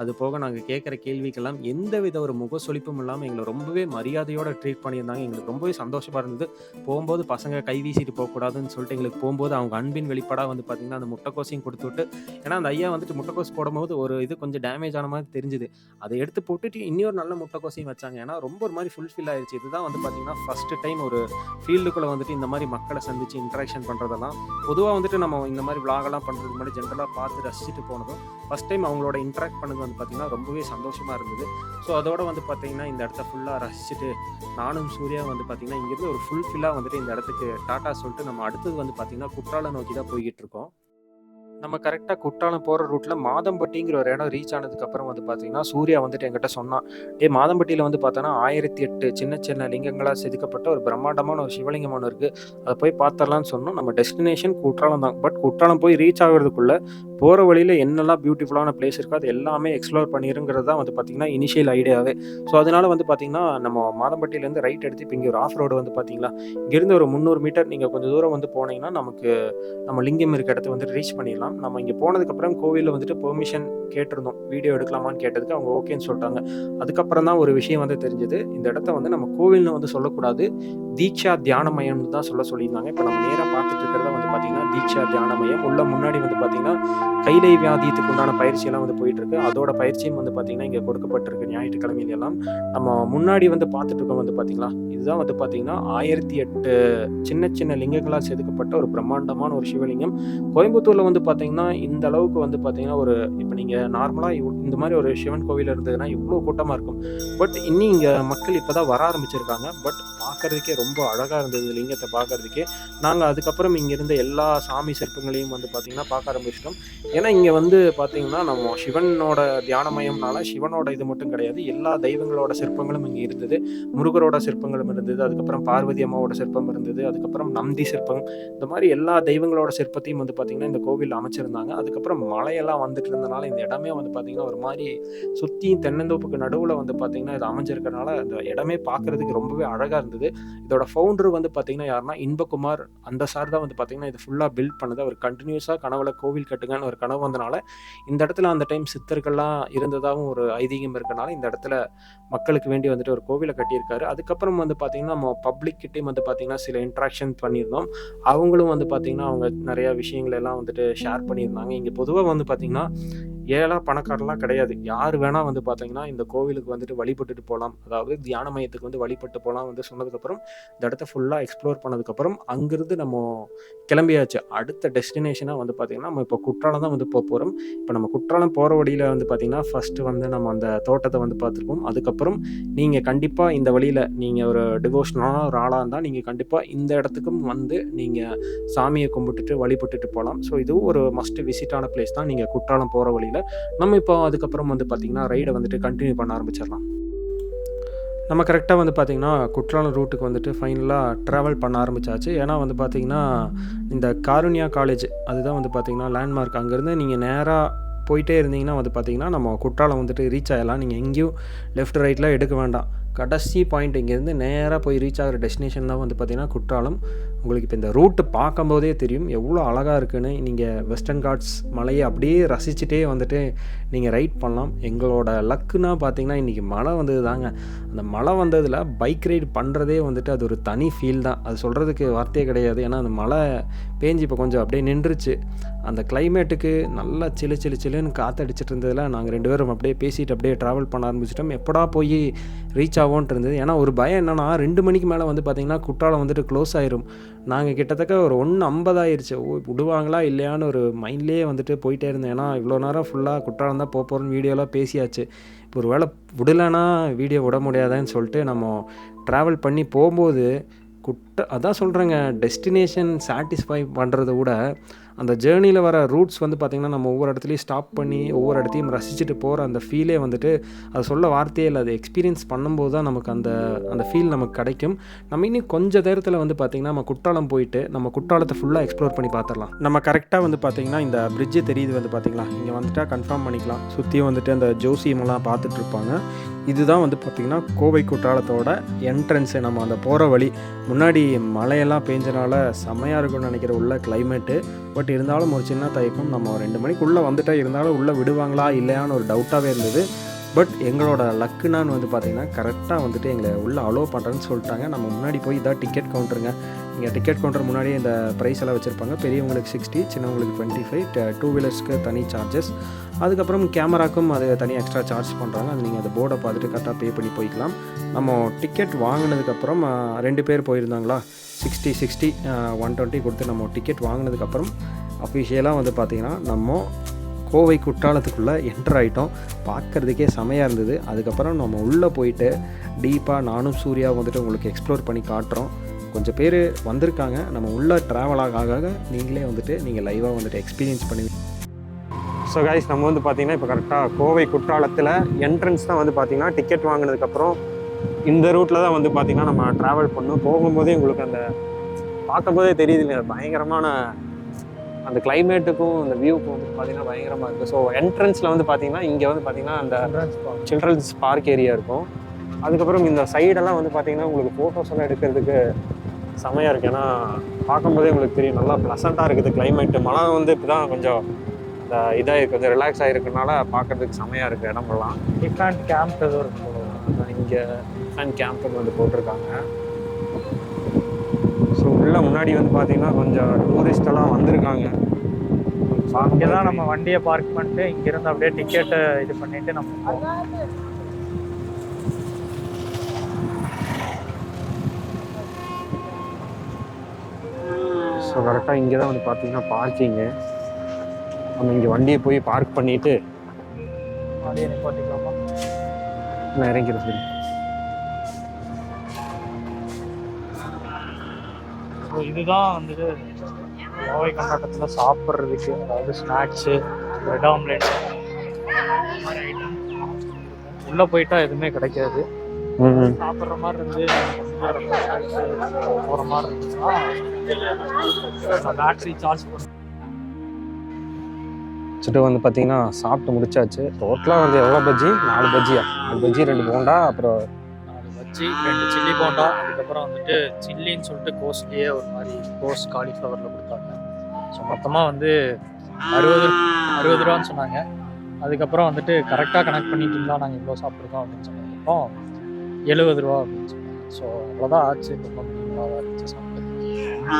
அது போக நாங்கள் கேட்குற கேள்விக்கெல்லாம் எந்த வித ஒரு முகசொலிப்பும் இல்லாமல் எங்களை ரொம்பவே மரியாதையோடு ட்ரீட் பண்ணியிருந்தாங்க. எங்களுக்கு ரொம்பவே சந்தோஷமாக இருந்தது. போகும்போது பசங்க கை வீசிட்டு போகக்கூடாதுன்னு சொல்லிட்டு எங்களுக்கு போகும்போது அவங்க அன்பின் வெளிப்பாடாக வந்து பார்த்திங்கன்னா அந்த முட்டைக்கோசையும் கொடுத்து விட்டு, ஏன்னா அந்த ஐயா வந்துட்டு முட்டைக்கோஸ் போடும்போது ஒரு இது கொஞ்சம் டேமேஜ் ஆன மாதிரி தெரிஞ்சுது. அதை எடுத்து போட்டுட்டு இன்னொரு நல்ல முட்டைக்கோசையும் வச்சாங்க. ஏன்னா ரொம்ப ஒரு மாதிரி ஃபுல்ஃபில் ஆயிடுச்சு. இதுதான் வந்து பார்த்திங்கன்னா ஃபஸ்ட்டு டைம் ஒரு ஃபீல்டுக்குள்ளே வந்துட்டு இந்த மாதிரி மக்களை சந்தித்து இன்ட்ராக்ஷன் பண்ணுறதெல்லாம். பொதுவாக வந்துட்டு நம்ம இந்த மாதிரி விளாகெல்லாம் பண்ணுறதுக்கு முன்னாடி ஜென்ரலாக பார்த்து ரசிச்சுட்டு போனதும் ஃபஸ்ட் டைம் அவங்களோட இன்ட்ராக்ட் பண்ணது வந்து பார்த்திங்கன்னா ரொம்பவே சந்தோஷமாக இருந்தது. ஸோ அதோட வந்து பார்த்திங்கன்னா இந்த இடத்த ஃபுல்லாக ரசிச்சுட்டு நானும் சூர்யா வந்து பார்த்திங்கன்னா இங்கேருந்து ஒரு ஃபுல்ஃபில்லாக வந்துட்டு இந்த இடத்துக்கு டாட்டா சொல்லிட்டு நம்ம அடுத்தது வந்து பார்த்திங்கன்னா குற்றாலம் நோக்கி தான் போய்கிட்டு இருக்கோம். நம்ம கரெக்டாக குற்றாலம் போகிற ரூட்டில் மாதம்பட்டிங்கிற ஒரு இடம் ரீச் ஆனதுக்கப்புறம் வந்து பார்த்தீங்கன்னா சூர்யா வந்துட்டு என்கிட்ட சொன்னான், மாதம்பட்டியில் வந்து பார்த்தோன்னா 1008 சின்ன சின்ன லிங்கங்களாக செதுக்கப்பட்ட ஒரு பிரம்மாண்டமான ஒரு சிவலிங்கம் ஒன்று இருக்குது, அதை போய் பார்த்துடலான்னு சொன்னோம். நம்ம டெஸ்டினேஷன் குற்றாலம் தான். பட் குற்றாலம் போய் ரீச் ஆகிறதுக்குள்ளே போகிற வழியில் என்னெல்லாம் பியூட்டிஃபுல்லான பிளேஸ் இருக்கோ அது எல்லாமே எக்ஸ்ப்ளோர் பண்ணிருங்கிறது தான் வந்து பார்த்திங்கன்னா இனிஷியல் ஐடியாவே. ஸோ அதனால் வந்து பார்த்திங்கன்னா நம்ம மாதம்பட்டியிலேருந்து ரைட் எடுத்து இப்போ இங்கே ஒரு ஆஃப் ரோடு வந்து பார்த்திங்களா, இங்கேருந்து ஒரு 300 மீட்டர் நீங்கள் கொஞ்சம் தூரம் வந்து போனீங்கன்னா நமக்கு நம்ம லிங்கம் இருக்க இடத்த வந்து ரீச் பண்ணிடலாம். நம்ம இங்கே போனதுக்கப்புறம் கோவிலில் வந்துட்டு பெர்மிஷன் கேட்டிருந்தோம், வீடியோ எடுக்கலாமான்னு கேட்டதுக்கு அவங்க ஓகேன்னு சொல்லிட்டாங்க. அதுக்கப்புறம் தான் ஒரு விஷயம் வந்து தெரிஞ்சது, இந்த இடத்த வந்து நம்ம கோவில்னு வந்து சொல்லக்கூடாது, தீக்ஷா தியான மையம்னு தான் சொல்லியிருந்தாங்க. இப்போ நம்ம நேராக பார்த்துட்டு இருக்கிறத வந்து பார்த்திங்கன்னா தீக்ஷா தியான மையம். உள்ள முன்னாடி வந்து பார்த்திங்கன்னா கைலை வியாதியத்துக்கு உண்டான பயிற்சியெல்லாம் வந்து போயிட்டுருக்கு. அதோட பயிற்சியும் வந்து பார்த்திங்கன்னா இங்கே கொடுக்கப்பட்டிருக்கு ஞாயிற்றுக்கிழமையிலெல்லாம். நம்ம முன்னாடி வந்து பார்த்துட்டு இருக்கோம் வந்து பார்த்திங்களா, இதுதான் வந்து பார்த்திங்கன்னா 1008 சின்ன சின்ன லிங்கங்களால் செதுக்கப்பட்ட ஒரு பிரம்மாண்டமான ஒரு சிவலிங்கம். கோயம்புத்தூரில் வந்து பார்த்திங்கன்னா இந்த அளவுக்கு வந்து பார்த்திங்கன்னா ஒரு இப்போ நீங்கள் நார்மலாக இந்த மாதிரி ஒரு சிவன் கோவில் இருந்ததுன்னா இவ்வளோ கூட்டமாக இருக்கும். பட் இன்னும் இங்கே மக்கள் இப்போ தான் வர ஆரம்பிச்சிருக்காங்க. பட் பார்க்குறதுக்கே ரொம்ப அழகாக இருந்தது லிங்கத்தை பார்க்குறதுக்கே. நாங்கள் அதுக்கப்புறம் இங்கே இருந்த எல்லா சாமி சிற்பங்களையும் வந்து பார்த்திங்கன்னா பார்க்க ஆரம்பிச்சிட்டோம். ஏன்னா இங்கே வந்து பார்த்திங்கன்னா நம்ம சிவனோட தியானமயம்னால சிவனோட இது மட்டும் கிடையாது, எல்லா தெய்வங்களோட சிற்பங்களும் இங்கே இருந்தது. முருகரோட சிற்பங்களும் இருந்தது, அதுக்கப்புறம் பார்வதி அம்மாவோட சிற்பம் இருந்தது, அதுக்கப்புறம் நந்தி சிற்பம், இந்த மாதிரி எல்லா தெய்வங்களோட சிற்பத்தையும் வந்து பார்த்திங்கன்னா இந்த கோவில் அமைச்சிருந்தாங்க. அதுக்கப்புறம் மழையெல்லாம் வந்துட்டு இருந்தனால இந்த இடமே வந்து பார்த்திங்கன்னா ஒரு மாதிரி சுற்றி தென்னந்தோப்புக்கு நடுவில் வந்து பார்த்திங்கன்னா இது அமைஞ்சிருக்கிறனால அந்த இடமே பார்க்குறதுக்கு ரொம்பவே அழகாக இருந்தது. இதோட ஃபவுண்டர் வந்து பார்த்திங்கன்னா யாருன்னா இன்பகுமார், அந்த சார் தான் வந்து பார்த்திங்கன்னா இது ஃபுல்லாக பில்ட் பண்ணது. அவர் கண்டினியூஸாக கனவுல கோவில் கட்டுங்கன்னு ஒரு கனவு வந்தனால இந்த இடத்துல அந்த டைம் சித்தர்கள்லாம் இருந்ததாகவும் ஒரு ஐதீகம் இருக்கனால இந்த இடத்துல மக்களுக்கு வேண்டி வந்துட்டு ஒரு கோவிலை கட்டியிருக்காரு. அதுக்கப்புறம் வந்து பார்த்திங்கன்னா நம்ம பப்ளிக் கிட்டையும் வந்து பார்த்திங்கன்னா சில இன்ட்ராக்ஷன் பண்ணியிருந்தோம். அவங்களும் வந்து பார்த்திங்கன்னா அவங்க நிறையா விஷயங்கள் எல்லாம் வந்துட்டு ஷேர் பண்ணியிருந்தாங்க. இங்கே பொதுவாக வந்து பார்த்திங்கன்னா ஏழா பணக்காரெலாம் கிடையாது, யார் வேணால் வந்து பார்த்திங்கன்னா இந்த கோவிலுக்கு வந்துட்டு வழிபட்டுட்டு போகலாம், அதாவது தியான மையத்துக்கு வந்து வழிபட்டு போகலாம் வந்து சொன்னதுக்கப்புறம் இந்த இடத்த ஃபுல்லாக எக்ஸ்ப்ளோர் பண்ணதுக்கப்புறம் அங்கேருந்து நம்ம கிளம்பியாச்சு. அடுத்த டெஸ்டினேஷனாக வந்து பார்த்திங்கன்னா நம்ம இப்போ குற்றாலம் தான் வந்து போகிறோம். இப்போ நம்ம குற்றாலம் போகிற வழியில் வந்து பார்த்திங்கன்னா ஃபஸ்ட்டு வந்து நம்ம அந்த தோட்டத்தை வந்து பார்த்துருப்போம். அதுக்கப்புறம் நீங்கள் கண்டிப்பாக இந்த வழியில் நீங்கள் ஒரு டிவோஷனான ஒரு ஆளாக இருந்தால் நீங்கள் கண்டிப்பாக இந்த இடத்துக்கும் வந்து நீங்கள் சாமியை கும்பிட்டுட்டு வழிபட்டுட்டு போகலாம். ஸோ இதுவும் ஒரு மஸ்ட் விசிட்டான பிளேஸ் தான் நீங்கள் குற்றாலம் போகிற வழியில். நம்ம இப்போ அதுக்கப்புறம் வந்து பார்த்திங்கன்னா ரைடை வந்துட்டு கண்டினியூ பண்ண ஆரம்பிச்சிடலாம். நம்ம கரெக்டாக வந்து பார்த்திங்கன்னா குற்றாலம் ரூட்டுக்கு வந்துட்டு ஃபைனலாக ட்ராவல் பண்ண ஆரம்பித்தாச்சு. ஏன்னா வந்து பார்த்திங்கன்னா இந்த காருண்யா காலேஜ் அதுதான் வந்து பார்த்திங்கன்னா லேண்ட்மார்க். அங்கேருந்து நீங்கள் நேராக போயிட்டே இருந்தீங்கன்னா வந்து பார்த்திங்கன்னா நம்ம குற்றாலம் வந்துட்டு ரீச் ஆகிடலாம். நீங்கள் எங்கேயும் லெஃப்ட் ரைட்லாம் எடுக்க வேண்டாம். கடைசி பாயிண்ட் இங்கேருந்து நேராக போய் ரீச் ஆகிற டெஸ்டினேஷன் தான் வந்து பார்த்திங்கன்னா குற்றாலம். உங்களுக்கு இப்போ இந்த ரூட்டு பார்க்கும்போதே தெரியும் எவ்வளோ அழகாக இருக்குன்னு. நீங்கள் வெஸ்டர்ன் காட்ஸ் மலையை அப்படியே ரசிச்சுட்டே வந்துட்டு நீங்கள் ரைட் பண்ணலாம். எங்களோட லக்குன்னா பார்த்திங்கன்னா இன்றைக்கி மழை வந்தது தாங்க. அந்த மழை வந்ததில் பைக் ரைடு பண்ணுறதே வந்துட்டு அது ஒரு தனி ஃபீல் தான், அது சொல்கிறதுக்கு வார்த்தையே கிடையாது. ஏன்னா அந்த மழை பேஞ்சு இப்போ கொஞ்சம் அப்படியே நின்றுச்சு. அந்த கிளைமேட்டுக்கு நல்லா சில்லுன்னு காற்றடிச்சிட்டு இருந்ததில் நாங்கள் 2 பேரும் அப்படியே பேசிட்டு அப்படியே ட்ராவல் பண்ண ஆரம்பிச்சிட்டோம். எப்படா போய் ரீச் ஆகும்ன்ட்டு இருந்தது. ஏன்னா ஒரு பயம் என்னென்னா 2 மணிக்கு மேலே வந்து பார்த்திங்கன்னா குற்றாலம் வந்துட்டு க்ளோஸ் ஆயிரும். நாங்கள் கிட்டத்தட்ட ஒரு 1:50 ஆயிடுச்சு. விடுவாங்களா இல்லையான்னு ஒரு மைண்ட்லேயே வந்துட்டு போயிட்டே இருந்தேன். ஏன்னா இவ்வளோ நேரம் ஃபுல்லாக குற்றாலம் தான் போகிறோன்னு வீடியோலாம் பேசியாச்சு. இப்போ ஒரு வேளை விடலைன்னா வீடியோ விட முடியாதான்னு சொல்லிட்டு நம்ம ட்ராவல் பண்ணி போகும்போது அதான் சொல்கிறேங்க, டெஸ்டினேஷன் சாட்டிஸ்ஃபை பண்ணுறத விட அந்த ஜேர்னியில் வர ரூட்ஸ் வந்து பார்த்திங்கன்னா நம்ம ஒவ்வொரு இடத்துலையும் ஸ்டாப் பண்ணி ஒவ்வொரு இடத்தையும் ரசிச்சுட்டு போகிற அந்த ஃபீலே வந்துட்டு அது சொல்ல வார்த்தையே இல்லை. அதை எக்ஸ்பீரியன்ஸ் பண்ணும்போது தான் நமக்கு அந்த ஃபீல் நமக்கு கிடைக்கும். நம்ம இன்னும் கொஞ்சம் நேரத்தில் வந்து பார்த்திங்கன்னா நம்ம குற்றாலம் போயிட்டு நம்ம குற்றாலத்தை ஃபுல்லாக எக்ஸ்ப்ளோர் பண்ணி பார்த்துடலாம். நம்ம கரெக்டாக வந்து பார்த்திங்கன்னா இந்த பிரிட்ஜு தெரியுது வந்து பார்த்திங்களா, இங்கே வந்துட்டால் கன்ஃபார்ம் பண்ணிக்கலாம். சுற்றியும் வந்துட்டு அந்த ஜோசியமெல்லாம் பார்த்துட்ருப்பாங்க. இதுதான் வந்து பார்த்திங்கன்னா கோவை குற்றாலத்தோட என்ட்ரன்ஸு. நம்ம அந்த போகிற வழி முன்னாடி மழையெல்லாம் பேஞ்சனால செம்மையாக இருக்கும்னு நினைக்கிற உள்ள கிளைமேட்டு. பட் இருந்தாலும் ஒரு சின்ன தயக்கம், நம்ம 2 மணிக்குள்ளே வந்துட்டா இருந்தாலும் உள்ளே விடுவாங்களா இல்லையான்னு ஒரு டவுட்டாகவே இருந்தது. பட் எங்களோட லக்குனான்னு வந்து பார்த்திங்கன்னா கரெக்டாக வந்துட்டு எங்களை உள்ளே அலோவ் பண்ணுறேன்னு சொல்லிட்டாங்க. நம்ம முன்னாடி போய் இதான் டிக்கெட் கவுண்டருங்க. இங்கே டிக்கெட் கவுண்டர் முன்னாடியே இந்த ப்ரைஸ் எல்லாம் வச்சுருப்பாங்க. பெரியவங்களுக்கு 60, சின்னவங்களுக்கு 25, 2 வீலர்ஸ்க்கு தனி சார்ஜஸ். அதுக்கப்புறம் கேமராக்கும் அது தனியாக எக்ஸ்ட்ரா சார்ஜ் பண்ணுறாங்க. அது நீங்கள் அந்த போர்டை பார்த்துட்டு கரெக்டாக பே பண்ணி போய்க்கலாம். நம்ம டிக்கெட் வாங்கினதுக்கப்புறம் 2 பேர் போயிருந்தாங்களா, 60 120 கொடுத்து நம்ம டிக்கெட் வாங்கினதுக்கப்புறம் அஃபிஷியலாக வந்து பார்த்திங்கன்னா நம்ம கோவை குற்றாலத்துக்குள்ளே என்டர் ஆகிட்டோம். பார்க்குறதுக்கே செமையாக இருந்தது. அதுக்கப்புறம் நம்ம உள்ளே போயிட்டு டீப்பாக நானும் சூர்யா வந்துட்டு உங்களுக்கு எக்ஸ்ப்ளோர் பண்ணி காட்டுறோம். கொஞ்சம் பேர் வந்திருக்காங்க. நம்ம உள்ளே ட்ராவல் ஆக நீங்களே வந்துட்டு நீங்கள் லைவாக வந்துட்டு எக்ஸ்பீரியன்ஸ் பண்ணுவீங்க. ஸோ கைஸ் நம்ம வந்து பார்த்திங்கன்னா இப்போ கரெக்டாக கோவை குற்றாலத்தில் என்ட்ரன்ஸ் தான் வந்து பார்த்திங்கன்னா டிக்கெட் வாங்கினதுக்கப்புறம் இந்த ரூட்டில் தான் வந்து பார்த்திங்கன்னா நம்ம ட்ராவல் பண்ணோம். போகும்போதே உங்களுக்கு அந்த பார்க்கும்போதே தெரியுது இல்லையா பயங்கரமான அந்த கிளைமேட்டுக்கும் அந்த வியூக்கும் வந்து பார்த்திங்கன்னா பயங்கரமாக இருக்குது. ஸோ என்ட்ரன்ஸில் வந்து பார்த்திங்கன்னா இங்கே வந்து பார்த்திங்கன்னா அந்த சில்ட்ரன்ஸ் பார்க் ஏரியா இருக்கும். அதுக்கப்புறம் இந்த சைடெல்லாம் வந்து பார்த்திங்கன்னா உங்களுக்கு ஃபோட்டோஸ் எல்லாம் எடுக்கிறதுக்கு செமையாக இருக்குது. ஏன்னா பார்க்கும்போதே உங்களுக்கு தெரியும் நல்லா ப்ளசண்ட்டாக இருக்குது கிளைமேட்டு. மழை வந்து இப்போ தான் கொஞ்சம் இந்த இதாக இருக்குது, கொஞ்சம் ரிலாக்ஸ் ஆகிருக்கனால பார்க்குறதுக்கு செமையாக இருக்குது இடமெல்லாம். டிஃப்ரெண்ட் கேம்ப் எதுவும் இருக்கும். இங்கே டிஃப்ரெண்ட் கேம்ப்புன்னு வந்து போட்டிருக்காங்க. ஸோ உள்ளே முன்னாடி வந்து பார்த்திங்கன்னா கொஞ்சம் டூரிஸ்டெல்லாம் வந்திருக்காங்க. இங்கே தான் நம்ம வண்டியை பார்க் பண்ணிட்டு இங்கேருந்து அப்படியே டிக்கெட்டை இது பண்ணிவிட்டு நம்ம ஸோ கரெக்டாக இங்கே தான் வந்து பார்த்திங்கன்னா பார்க்கிங்கு. நம்ம இங்கே வண்டியை போய் பார்க் பண்ணிவிட்டு வண்டியை நிப்பாட்டிக்கலாமா? நான் இறங்கிறேன். சரி. ஸோ இதுதான் வந்துட்டு கோவை கொண்டாட்டத்தில் சாப்பிட்றதுக்கு, அதாவது ஸ்நாக்ஸு, பிரெட் ஆம்லெட் மாதிரி ஐட்டம். உள்ளே போயிட்டா எதுவுமே கிடைக்காது. சாப்பிட்ற மாதிரி இருந்து போகிற மாதிரி இருந்துச்சுன்னா பேட்டரி சார்ஜ் பண்ண வச்சுட்டு வந்து பார்த்தீங்கன்னா சாப்பிட்டு முடிச்சாச்சு. டோட்டலாக வந்து எவ்வளோ பஜ்ஜி? 4 பஜ்ஜியா? 4 பஜ்ஜி 2 போண்டா, அப்புறம் 4 பஜ்ஜி 2 சில்லி போண்டா, அதுக்கப்புறம் வந்துட்டு சில்லின்னு சொல்லிட்டு கோஸ்ட்லியே ஒரு மாதிரி கோஸ் காலிஃப்ளவரில் கொடுத்தாங்க. ஸோ மொத்தமாக வந்து 60 ரூபான்னு சொன்னாங்க. அதுக்கப்புறம் வந்துட்டு கரெக்டாக கனெக்ட் பண்ணிட்டீங்களா நாங்கள் இவ்வளோ சாப்பிட்ருக்கோம் அப்படின்னு சொன்னதுக்கப்புறம் 70 ரூபா அப்படின்னு சொன்னாங்க. ஸோ அவ்வளோதான் ஆச்சு. ரொம்ப மினிமலாக தான் இருந்துச்சு சாப்பிட்டு.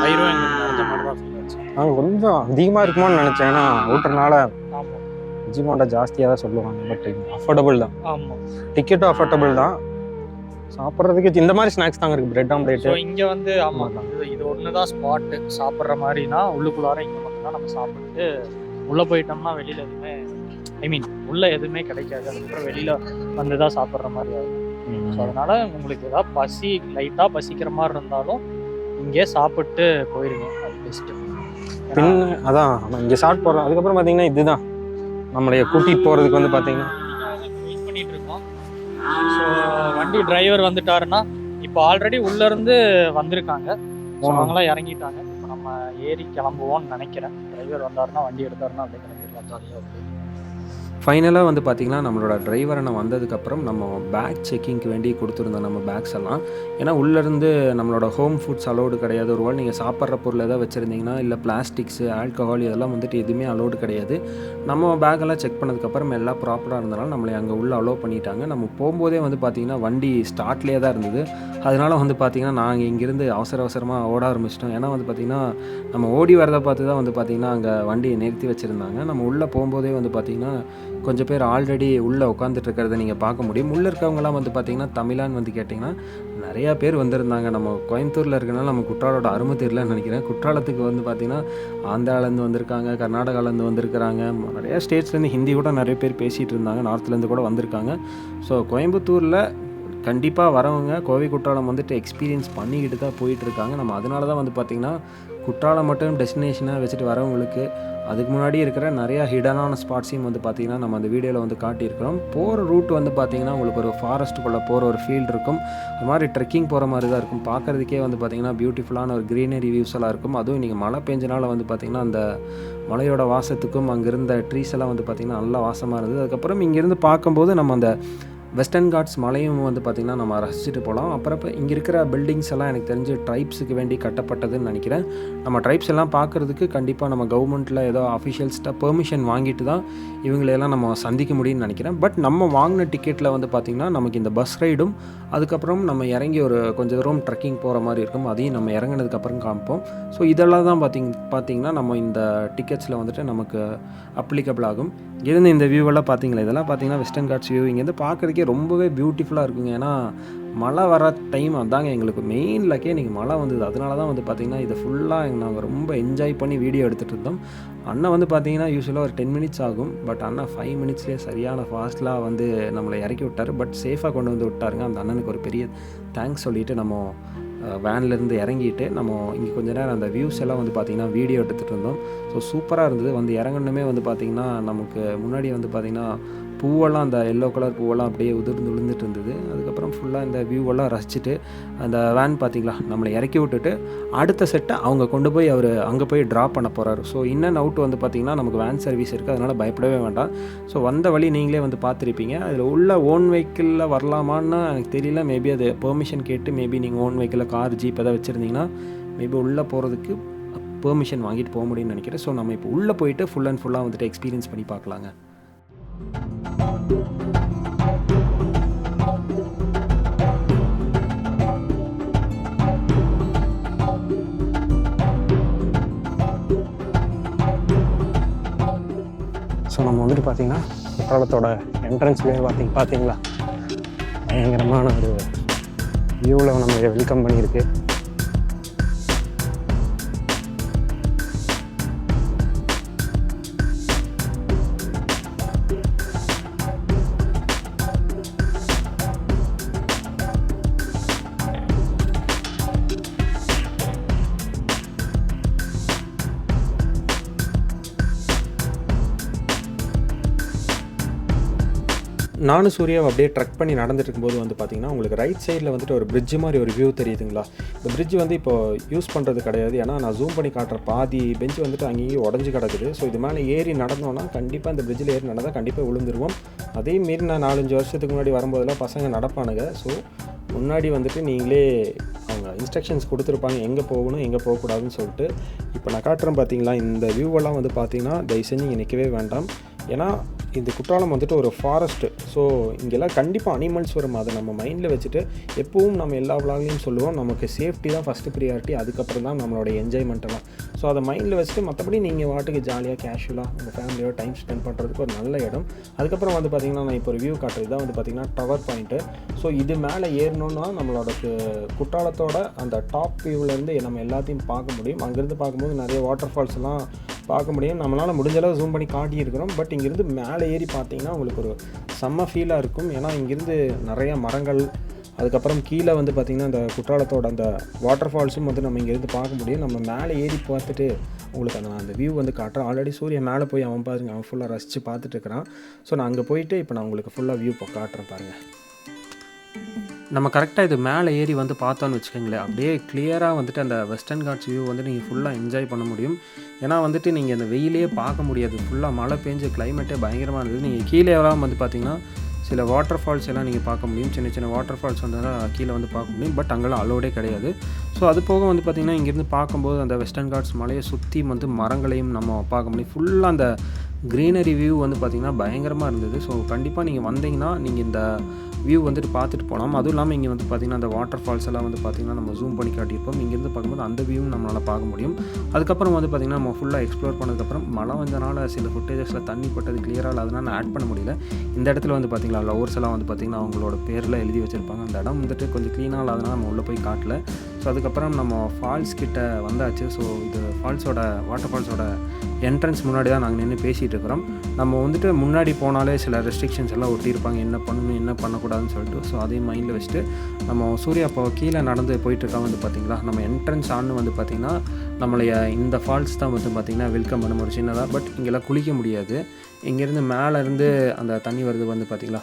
5 ரூபா எங்களுக்கு நிறைஞ்ச மாதிரி தான் ஃபீல் ஆச்சு. நாங்கள் கொஞ்சம் அதிகமாக இருக்குமோன்னு நினச்சேன். ஏன்னா ஓட்டுறனால ஆமாம் பஜ்ஜி போண்டா ஜாஸ்தியாக தான் சொல்லுவாங்க. பட் அஃபோர்டபுள் தான். ஆமாம், டிக்கெட்டும் அஃபோர்டபுள் தான். சாப்பிட்றதுக்கு இந்த மாதிரி ஸ்நாக்ஸ் தாங்க இருக்குது. Bread omelette. ஸோ இங்கே வந்து ஆமாம் இது ஒன்று தான் ஸ்பாட்டு சாப்பிட்ற மாதிரினா. உள்ளுக்குள்ளார இங்கே மட்டும்தான் நம்ம சாப்பிட்டு உள்ளே போயிட்டோம்னா வெளியில் எதுவுமே உள்ளே எதுவுமே கிடைக்காது. அதுக்கப்புறம் வெளியில் வந்து தான் சாப்பிட்ற மாதிரி ஆகும். ஸோ அதனால் உங்களுக்கு ஏதாவது பசி லைட்டாக பசிக்கிற மாதிரி இருந்தாலும் இங்கே சாப்பிட்டு போயிருங்க, அது பெஸ்ட்டு. அதான் நம்ம இங்கே சாப்பிட்டு போகிறோம். அதுக்கப்புறம் பார்த்தீங்கன்னா இதுதான் நம்மளைய கூட்டிகிட்டு போகிறதுக்கு வந்து பார்த்தீங்கன்னா வெயிட் பண்ணிகிட்டு இருக்கோம். ஸோ வண்டி டிரைவர் வந்துட்டாருன்னா இப்போ ஆல்ரெடி உள்ளேருந்து வந்திருக்காங்க. ஸோ அவங்களாம் இறங்கிட்டாங்க. இப்போ நம்ம ஏறி கிளம்புவோம்னு நினைக்கிறேன். டிரைவர் வந்தாருன்னா வண்டி எடுத்தாருன்னா அப்படியே கிளம்பிடலாம் ஜாலியாக. அப்படி ஃபைனலாக வந்து பார்த்திங்கன்னா நம்மளோட டிரைவர் அண்ணன் வந்ததுக்கப்புறம் நம்ம பேக் செக்கிங்க்கு வேண்டி கொடுத்துருந்தோம் நம்ம பேக்ஸ் எல்லாம். ஏன்னா உள்ளேருந்து நம்மளோட ஹோம் ஃபுட்ஸ் அலோடு கிடையாது. ஒருவேளை நீங்கள் சாப்பிட்ற பொருள் எதாவது வச்சுருந்தீங்கன்னா இல்லை பிளாஸ்டிக்ஸு, ஆல்கஹால் இதெல்லாம் வந்துட்டு எதுவுமே அலோடு கிடையாது. நம்ம பேக்கெல்லாம் செக் பண்ணதுக்கப்புறம் எல்லாம் ப்ராப்பராக இருந்தனால நம்மளை அங்கே உள்ளே அலோவ் பண்ணிட்டாங்க. நம்ம போகும்போதே வந்து பார்த்திங்கன்னா வண்டி ஸ்டார்ட்லேயே தான் இருந்தது. அதனால் வந்து பார்த்திங்கன்னா நாங்கள் இங்கேருந்து அவசரமாக ஓட ஆரம்பிச்சிட்டோம். ஏன்னா வந்து பார்த்திங்கன்னா நம்ம ஓடி வரதை பார்த்து தான் வந்து பார்த்திங்கன்னா அங்கே வண்டியை நிறுத்தி வச்சுருந்தாங்க. நம்ம உள்ளே போகும்போதே வந்து பார்த்திங்கன்னா கொஞ்சம் பேர் ஆல்ரெடி உள்ளே உட்காந்துட்டு இருக்கிறத நீங்கள் பார்க்க முடியும். உள்ளே இருக்கவங்களாம் வந்து பார்த்திங்கன்னா தமிழான்னு வந்து கேட்டிங்கன்னா நிறையா பேர் வந்திருந்தாங்க. நம்ம கோயம்புத்தூரில் இருக்கனால நம்ம குற்றாலோட அருமை தெரியலன்னு நினைக்கிறேன். குற்றாலத்துக்கு வந்து பார்த்திங்கன்னா ஆந்திராலேருந்து வந்திருக்காங்க, கர்நாடகாலேருந்து வந்திருக்கிறாங்க, நிறையா ஸ்டேட்ஸ்லேருந்து ஹிந்தி கூட நிறைய பேர் பேசிகிட்டு இருந்தாங்க, நார்த்லேருந்து கூட வந்திருக்காங்க. ஸோ கோயம்புத்தூரில் கண்டிப்பாக வரவங்க கோவை குற்றாலம் வந்துட்டு எக்ஸ்பீரியன்ஸ் பண்ணிக்கிட்டு தான் போயிட்டுருக்காங்க. நம்ம அதனால தான் வந்து பார்த்திங்கன்னா குற்றாலம் மட்டும் டெஸ்டினேஷனாக வச்சுட்டு வரவங்களுக்கு அதுக்கு முன்னாடி இருக்கிற நிறையா ஹிடனான ஸ்பாட்ஸையும் வந்து பார்த்திங்கன்னா நம்ம அந்த வீடியோவில் வந்து காட்டியிருக்கிறோம். போகிற ரூட் வந்து பார்த்திங்கன்னா உங்களுக்கு ஒரு ஃபாரஸ்ட்டுக்குள்ளே போகிற ஒரு ஃபீல்டு இருக்கும். அது மாதிரி ட்ரெக்கிங் போகிற மாதிரி தான் இருக்கும். பார்க்குறதுக்கே வந்து பார்த்திங்கன்னா பியூட்டிஃபுல்லான ஒரு க்ரீனரி வியூஸ் எல்லாம் இருக்கும். அதுவும் நீங்கள் மழை பெஞ்சனால வந்து பார்த்திங்கன்னா அந்த மலையோட வாசத்துக்கும் அங்கே இருந்த ட்ரீஸ் எல்லாம் வந்து பார்த்திங்கன்னா நல்லா வாசமாக இருந்தது. அதுக்கப்புறம் இங்கேருந்து பார்க்கும்போது நம்ம அந்த வெஸ்டர்ன் காட்ஸ் மலையும் வந்து பார்த்திங்கன்னா நம்ம ரசிச்சுட்டு போகலாம். அப்புறம் இங்கே இருக்கிற பில்டிங்ஸ் எல்லாம் எனக்கு தெரிஞ்சு ட்ரைப்ஸுக்கு வேண்டி கட்டப்பட்டதுன்னு நினைக்கிறேன். நம்ம ட்ரைப்ஸ் எல்லாம் பார்க்குறதுக்கு கண்டிப்பாக நம்ம கவர்மெண்ட்டில் ஏதோ அஃபிஷியல்ஸ்ட்டாக பெர்மிஷன் வாங்கிட்டு தான் இவங்களையெல்லாம் நம்ம சந்திக்க முடியும்னு நினைக்கிறேன். பட் நம்ம வாங்கின டிக்கெட்டில் வந்து பார்த்திங்கன்னா நமக்கு இந்த பஸ் ரைடும் அதுக்கப்புறம் நம்ம இறங்கி ஒரு கொஞ்சம் தூரம் ட்ரெக்கிங் போகிற மாதிரி இருக்கும். அதையும் நம்ம இறங்கினதுக்கப்புறம் காமிப்போம். ஸோ இதெல்லாம் தான் பார்த்திங்கன்னா நம்ம இந்த டிக்கெட்ஸில் வந்துட்டு நமக்கு அப்ளிகபிள் ஆகும். இங்கேருந்து இந்த வியூவெல்லாம் பார்த்தீங்களா, இதெல்லாம் பார்த்தீங்கன்னா வெஸ்டர்ன் காட்ஸ் வியூ. இங்கேருந்து பார்க்குறதுக்கே ரொம்பவே பியூட்டிஃபுல்லாக இருக்குங்க. ஏன்னா மழை வர டைம் அதாங்க எங்களுக்கு மெயின் லக்கே இன்றைக்கி மழை வந்தது. அதனால தான் வந்து பார்த்திங்கன்னா இதை ஃபுல்லாக நாங்கள் ரொம்ப என்ஜாய் பண்ணி வீடியோ எடுத்துகிட்டு இருந்தோம். அண்ணன் வந்து பார்த்திங்கன்னா யூஸ்வலாக ஒரு 10 மினிட்ஸ் ஆகும். பட் அண்ணன் 5 மினிட்ஸ்லேயே சரியான ஃபாஸ்ட்லாக வந்து நம்மளை இறக்கி விட்டார். பட் சேஃபாக கொண்டு வந்து விட்டாருங்க. அந்த அண்ணனுக்கு ஒரு பெரிய தேங்க்ஸ் சொல்லிவிட்டு நம்ம வேன்லேருந்து இறங்கிட்டு நம்ம இங்கே கொஞ்ச நேரம் அந்த வியூஸ் எல்லாம் வந்து பார்த்திங்கன்னா வீடியோ எடுத்துகிட்டு இருந்தோம். ஸோ சூப்பராக இருந்தது. வந்து இறங்கணுமே வந்து பார்த்திங்கன்னா நமக்கு முன்னாடி வந்து பார்த்திங்கன்னா பூவெல்லாம் அந்த எல்லோ கலர் பூவெல்லாம் அப்படியே விழுந்துட்டு இருந்தது. அதுக்கப்புறம் ஃபுல்லாக இந்த வியூவெல்லாம் ரசிச்சுட்டு அந்த வேன் பார்த்திங்களா நம்மளை இறக்கி விட்டுட்டு அடுத்த செட்டை அவங்க கொண்டு போய் அவர் அங்கே போய் ட்ராப் பண்ண போகிறாரு. ஸோ இன் அண்ட் அவுட் வந்து பார்த்திங்கன்னா நமக்கு வேன் சர்வீஸ் இருக்குது, அதனால் பயப்படவே வேண்டாம். ஸோ வந்த வழி நீங்களே வந்து பார்த்துருப்பீங்க. அதில் உள்ள ஓன் வெஹிக்கிளில் வரலாமான்னு எனக்கு தெரியல. மேபி அது பெர்மிஷன் கேட்டு மேபி நீங்கள் ஓன் வெஹிக்கிளில் கார் ஜீப் எதாவது வச்சுருந்தீங்கன்னா மேபி உள்ளே போகிறதுக்கு பெர்மிஷன் வாங்கிட்டு போக முடியும்னு நினைக்கிறேன். ஸோ நம்ம இப்போ உள்ளே போயிட்டு ஃபுல் அண்ட் ஃபுல்லாக வந்துட்டு எக்ஸ்பீரியன்ஸ் பண்ணி பார்க்கலாங்க. ஸோ நம்ம வந்துட்டு பார்த்திங்கன்னா குற்றாலத்தோட என்ட்ரன்ஸ்லேயே பார்த்தீங்களா பயங்கரமான ஒரு வியூவில் நம்ம வெல்கம் பண்ணியிருக்கு. நானும் சூர்யாவை அப்படியே ட்ரக் பண்ணி நடந்துட்டு இருக்கும்போது வந்து பார்த்திங்கன்னா உங்களுக்கு ரைட் சைடில் வந்துட்டு ஒரு பிரிட்ஜ் மாதிரி ஒரு வியூ தெரியுதுங்களா. இந்த பிரிட்ஜ் வந்து இப்போ யூஸ் பண்ணுறது கிடையாது. ஏன்னா நான் ஜூம் பண்ணி காட்டுற பாதி பெஞ்ச் வந்துட்டு அங்கேயும் உடஞ்சி கிடக்குது. ஸோ இது மேலே ஏறி நடந்தோன்னா கண்டிப்பாக இந்த பிரிட்ஜில் ஏறி நடந்தால் கண்டிப்பாக விழுந்துருவோம். அதே மாரி நான் 4-5 வருஷத்துக்கு முன்னாடி வரும்போதெல்லாம் பசங்க நடப்பானுங்க. ஸோ முன்னாடி வந்துட்டு நீங்களே அவங்க இன்ஸ்ட்ரக்ஷன்ஸ் கொடுத்துருப்பாங்க எங்கே போகணும் எங்கே போகக்கூடாதுன்னு சொல்லிட்டு. இப்போ நான் காட்டுறேன் பார்த்தீங்களா, இந்த வியூவெல்லாம் வந்து பார்த்திங்கன்னா தயவு செஞ்சு இங்கே நிற்கவே வேண்டாம். ஏன்னா இந்த குற்றாலம் வந்துட்டு ஒரு ஃபாரஸ்ட்டு. ஸோ இங்கெல்லாம் கண்டிப்பாக அனிமல்ஸ் வரும். அதை நம்ம மைண்டில் வச்சுட்டு எப்பவும் நம்ம எல்லா விளாக்லையும் சொல்லுவோம் நமக்கு சேஃப்டி தான் ஃபஸ்ட்டு ப்ரியாரிட்டி, அதுக்கப்புறம் தான் நம்மளோட என்ஜாய்மெண்ட்டெல்லாம். ஸோ அதை மைண்டில் வச்சுட்டு மற்றபடி நீங்கள் வாட்டுக்கு ஜாலியாக கேஷுவலாக உங்கள் ஃபேமிலியோட டைம் ஸ்பெண்ட் பண்ணுறதுக்கு ஒரு நல்ல இடம். அதுக்கப்புறம் வந்து பார்த்திங்கன்னா நான் இப்போ ஒரு வியூ காட்டுறது தான் வந்து பார்த்திங்கன்னா டவர் பாயிண்ட்டு. ஸோ இது மேலே ஏறணுன்னா நம்மளோட குற்றாலத்தோட அந்த டாப் வியூவிலேருந்து நம்ம எல்லாத்தையும் பார்க்க முடியும். அங்கேருந்து பார்க்கும்போது நிறைய வாட்டர் ஃபால்ஸ்லாம் பார்க்க முடியும். நம்மளால் முடிஞ்சளவு ஜூம் பண்ணி காட்டியிருக்கிறோம். பட் இங்கேருந்து மேலே ஏறி பார்த்தீங்கன்னா உங்களுக்கு ஒரு செம்ம ஃபீலாக இருக்கும். ஏன்னா இங்கேருந்து நிறையா மரங்கள், அதுக்கப்புறம் கீழே வந்து பார்த்திங்கன்னா அந்த குற்றாலத்தோட அந்த வாட்டர் ஃபால்ஸும் வந்து நம்ம இங்கேருந்து பார்க்க முடியும். நம்ம மேலே ஏறி பார்த்துட்டு உங்களுக்கு அந்த வியூ வந்து காட்டுறேன். ஆல்ரெடி சூரியன் மேலே போய் அவன் பாருங்க அவன் ஃபுல்லாக ரசித்து பார்த்துட்டு இருக்கிறான். ஸோ நான் அங்கே போயிட்டு இப்போ நான் உங்களுக்கு ஃபுல்லாக வியூ காட்டுறேன் பாருங்கள். நம்ம கரெக்டாக இது மேலே ஏறி வந்து பார்த்தோன்னு வச்சுக்கோங்களேன், அப்படியே கிளியராக வந்துட்டு அந்த வெஸ்டர்ன் காட்ஸ் வியூ வந்து நீங்கள் ஃபுல்லாக என்ஜாய் பண்ண முடியும். ஏன்னா வந்துட்டு நீங்கள் அந்த வெயிலே பார்க்க முடியாது. ஃபுல்லாக மழை பெஞ்சு கிளைமேட்டே பயங்கரமாக இருந்தது. நீங்கள் கீழே எல்லாம் வந்து பார்த்திங்கன்னா சில வாட்டர் ஃபால்ஸ் எல்லாம் நீங்கள் பார்க்க முடியும். சின்ன சின்ன வாட்டர் ஃபால்ஸ் வந்து கீழே வந்து பார்க்க முடியும். பட் அங்கெல்லாம் அலோடே கிடையாது. ஸோ அது போக வந்து பார்த்திங்கன்னா இங்கேருந்து பார்க்கும்போது அந்த வெஸ்டர்ன் காட்ஸ் மலையை சுற்றி வந்து மரங்களையும் நம்ம பார்க்க முடியும். ஃபுல்லாக அந்த க்ரீனரி வியூ வந்து பார்த்திங்கன்னா பயங்கரமாக இருந்தது. ஸோ கண்டிப்பாக நீங்கள் வந்தீங்கன்னா நீங்கள் இந்த வியூ வந்துட்டு பார்த்துட்டு போகலாம். அதுவும் இல்லாமல் இங்கே வந்து பார்த்திங்கன்னா அந்த வாட்டர் ஃபால்ஸ் எல்லாம் வந்து பார்த்திங்கன்னா நம்ம ஜூம் பண்ணி காட்டியிருப்போம். இங்கேருந்து பார்க்கும்போது அந்த வியூவும் நம்மளால் பார்க்க முடியும். அதுக்கப்புறம் வந்து பார்த்திங்கன்னா நம்ம ஃபுல்லாக எக்ஸ்ப்ளோர் பண்ணதுக்கப்புறம் மழை வந்தனால சில ஃபுட்டேஜஸில் தண்ணி பட்டது கிளியராக இல்லை, அதனால் நான் ஆட் பண்ண முடியல. இந்த இடத்துல வந்து பார்த்திங்கன்னா லவர்ஸ் எல்லாம் வந்து பார்த்திங்கன்னா அவங்களோட பேரில் எழுதி வச்சுருப்பாங்க. அந்த இடம் வந்துட்டு கொஞ்சம் க்ளீனாக இல்லாதனால நம்ம உள்ளே போய் காட்டல. ஸோ அதுக்கப்புறம் நம்ம ஃபால்ஸ் கிட்ட வந்தாச்சு. ஸோ இது ஃபால்ஸோட வாட்டர் ஃபால்ஸோட என்ட்ரன்ஸ் முன்னாடி தான் நாங்கள் நின்று பேசிகிட்டு இருக்கிறோம். நம்ம வந்துட்டு முன்னாடி போனாலே சில ரெஸ்ட்ரிக்ஷன்ஸ் எல்லாம் ஒட்டியிருப்பாங்க, என்ன பண்ணணும் என்ன பண்ணக்கூடாதுன்னு சொல்லிட்டு. ஸோ அதையும் மைண்டில் வச்சுட்டு நம்ம சூர்யா இப்போ கீழே நடந்து போயிட்டுருக்காங்க. வந்து பார்த்திங்களா நம்ம என்ட்ரன்ஸ் ஆன்னு வந்து பார்த்திங்கன்னா நம்மளைய இந்த ஃபால்ஸ் தான் வந்து பார்த்திங்கன்னா வெல்கம் பண்ண ஒரு சின்னதாக. பட் இங்கெல்லாம் குளிக்க முடியாது. இங்கேருந்து மேலேருந்து அந்த தண்ணி வருது வந்து பார்த்திங்களா,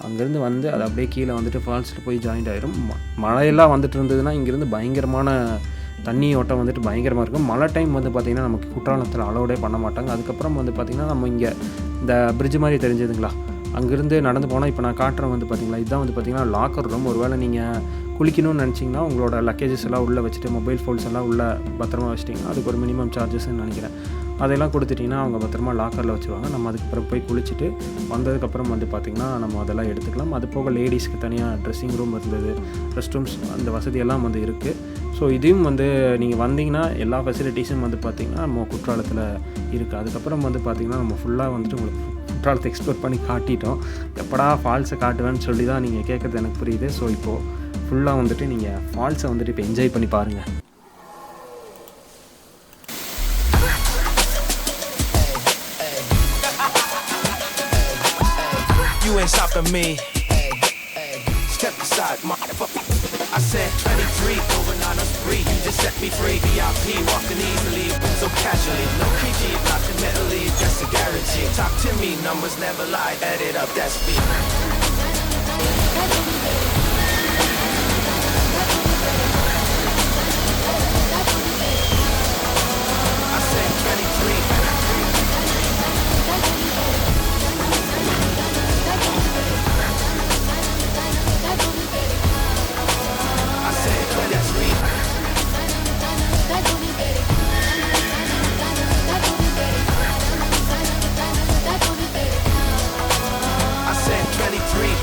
அங்கேருந்து வந்து அது அப்படியே கீழே வந்துட்டு ஃபால்ஸில் போய் ஜாயிண்ட் ஆகிரும். மழையெல்லாம் வந்துட்டு இருந்ததுன்னா இங்கேருந்து பயங்கரமான தண்ணி ஓட்டம் வந்துட்டு பயங்கரமாக இருக்கும். மழை டைம் வந்து பார்த்திங்கன்னா நமக்கு குற்றாலத்தில் அலோடே பண்ண மாட்டாங்க. அதுக்கப்புறம் வந்து பார்த்திங்கன்னா நம்ம இங்கே இந்த பிரிட்ஜ் மாதிரி தெரிஞ்சதுங்களா, அங்கேருந்து நடந்து போனால் இப்போ நான் காட்டுறேன் வந்து பார்த்திங்களா, இதுதான் வந்து பார்த்திங்கன்னா லாக்கர் ரூம். ஒரு வேளை நீங்கள் குளிக்கணும்னு நினச்சிங்கன்னா உங்களோட லக்கேஜஸ் எல்லாம் உள்ளே வச்சுட்டு மொபைல் ஃபோன்ஸ் எல்லாம் உள்ளே பத்திரமா வச்சிட்டிங்கன்னா அதுக்கு ஒரு மினிமம் சார்ஜஸ்ன்னு நினைக்கிறேன். அதெல்லாம் கொடுத்துட்டிங்கன்னா அவங்க பத்திரமா லாக்கரில் வச்சுருவாங்க. நம்ம அதுக்கப்புறம் போய் குளிச்சுட்டு வந்ததுக்கப்புறம் வந்து பார்த்திங்கன்னா நம்ம அதெல்லாம் எடுத்துக்கலாம். அது போக லேடிஸ்க்கு தனியாக ட்ரெஸ்ஸிங் ரூம் இருந்தது, ரெஸ்ட் ரூம்ஸ், அந்த வசதியெல்லாம் வந்து இருக்குது. ஸோ இதையும் வந்து நீங்கள் வந்தீங்கன்னா எல்லா ஃபெசிலிட்டிஸும் வந்து பார்த்திங்கன்னா நம்ம குற்றாலத்தில் இருக்குது. அதுக்கப்புறம் வந்து பார்த்திங்கன்னா நம்ம ஃபுல்லாக வந்துட்டு உங்களுக்கு குற்றாலத்தை எக்ஸ்ப்ளோர் பண்ணி காட்டிட்டோம். எப்படா ஃபால்ஸை காட்டுவேன்னு சொல்லி தான் நீங்கள் கேட்குறது எனக்கு புரியுது. ஸோ இப்போது ஃபுல்லாக வந்துட்டு நீங்கள் ஃபால்ஸை வந்துட்டு இப்போ என்ஜாய் பண்ணி பாருங்கள். You ain't stopping me. Step aside, motherfucker. I said 23, going on a spree. You just set me free. VIP, walking easily, so casually. No creepy, blocking mentally, that's a guarantee. Talk to me, numbers never lie. Add it up, that's me. I said 23. I said 23. I said 23.